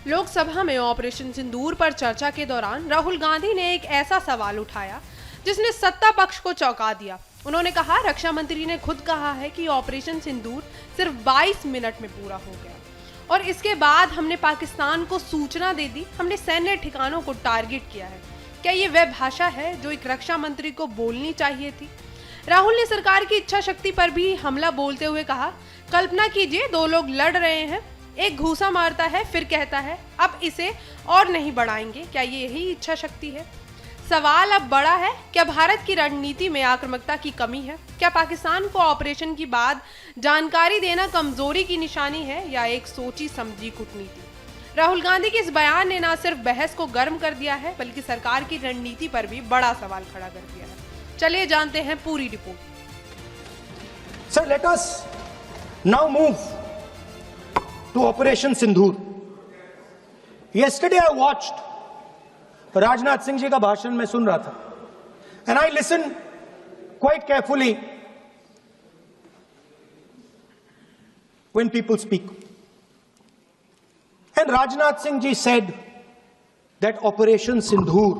लोकसभा में ऑपरेशन सिंदूर पर चर्चा के दौरान राहुल गांधी ने एक ऐसा सवाल उठाया जिसने सत्ता पक्ष को चौंका दिया। उन्होंने कहा, रक्षा मंत्री ने खुद कहा है कि ऑपरेशन सिंदूर सिर्फ 22 मिनट में पूरा हो गया और इसके बाद हमने पाकिस्तान को सूचना दे दी, हमने सैन्य ठिकानों को टारगेट किया है। क्या ये वह भाषा है जो एक रक्षा मंत्री को बोलनी चाहिए थी? राहुल ने सरकार की इच्छा शक्ति पर भी हमला बोलते हुए कहा, कल्पना कीजिए 2 लोग लड़ रहे हैं, एक घूसा मारता है फिर कहता है अब इसे और नहीं बढ़ाएंगे। क्या ये यही इच्छा शक्ति है? सवाल अब बड़ा है, क्या भारत की रणनीति में आक्रामकता की कमी है? क्या पाकिस्तान को ऑपरेशन के बाद जानकारी देना कमजोरी की निशानी है या एक सोची समझी कूटनीति? राहुल गांधी के इस बयान ने न सिर्फ बहस को गर्म कर दिया है बल्कि सरकार की रणनीति पर भी बड़ा सवाल खड़ा कर दिया है। चलिए जानते हैं पूरी report. Sir, let us now move to Operation Sindoor. Yesterday I watched Rajnath Singh ji का भाषण मैं सुन रहा था and I listened quite carefully when people speak. And Rajnath Singh ji said that Operation Sindoor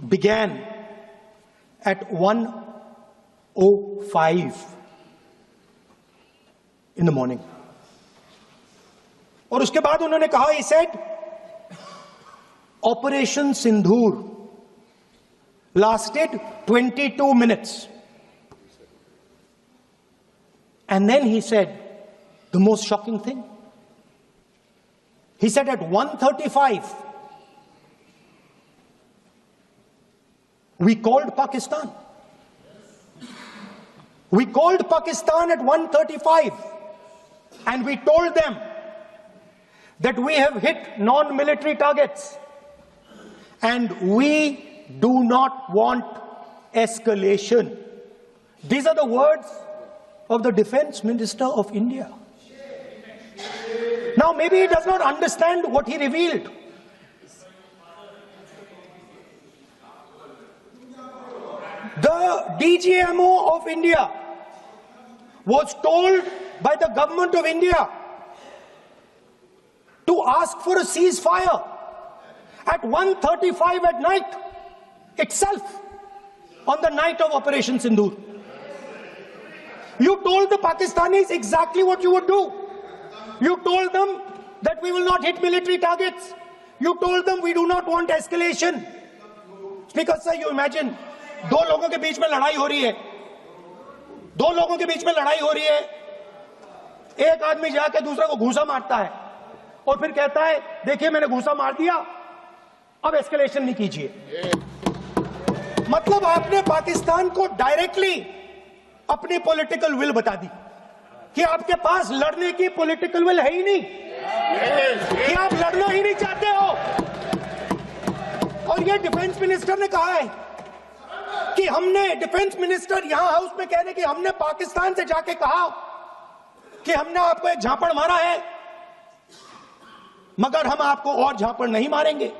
began at 1:05 in the morning. और उसके बाद उन्होंने कहा, he said, Operation Sindoor lasted 22 minutes. And then he said the most shocking thing. He said at 1:35 we called Pakistan. We called Pakistan at 1:35 and we told them that we have hit non-military targets and we do not want escalation. These are the words of the Defense Minister of India. Now maybe he does not understand what he revealed. The DGMO of India was told by the government of India to ask for a ceasefire at 1:35 at night itself, on the night of Operation Sindoor. You told the Pakistanis exactly what you would do. You told them that we will not hit military targets. You told them we do not want escalation. Speaker sir, you imagine, 2 लोगों के बीच में लड़ाई हो रही है, 2 लोगों के बीच में लड़ाई हो रही है, एक आदमी जाके दूसरे को घूसा मारता है और फिर कहता है देखिए मैंने घूसा मार दिया, अब एस्केलेशन नहीं कीजिए। मतलब आपने पाकिस्तान को डायरेक्टली अपनी पॉलिटिकल विल बता दी कि आपके पास लड़ने की पॉलिटिकल विल है ही नहीं, कि आप लड़ना ही नहीं चाहते हो। और ये डिफेंस मिनिस्टर ने कहा है कि हमने, डिफेंस मिनिस्टर यहां हाउस में कह रहे कि हमने पाकिस्तान से जाके कहा कि हमने आपको एक झापड़ मारा है मगर हम आपको और झापड़ नहीं मारेंगे।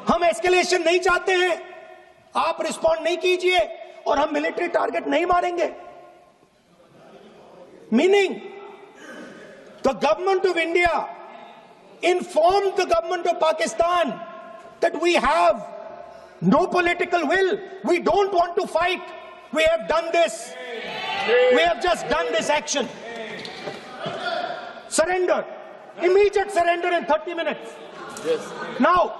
हम एस्केलेशन नहीं चाहते हैं, आप रिस्पॉन्ड नहीं कीजिए और हम मिलिट्री टारगेट नहीं मारेंगे। Meaning, the government of India informed the government of Pakistan that we have no political will. We don't want to fight. We have done this. We have just done this action. Surrender. Immediate surrender in 30 minutes. Now,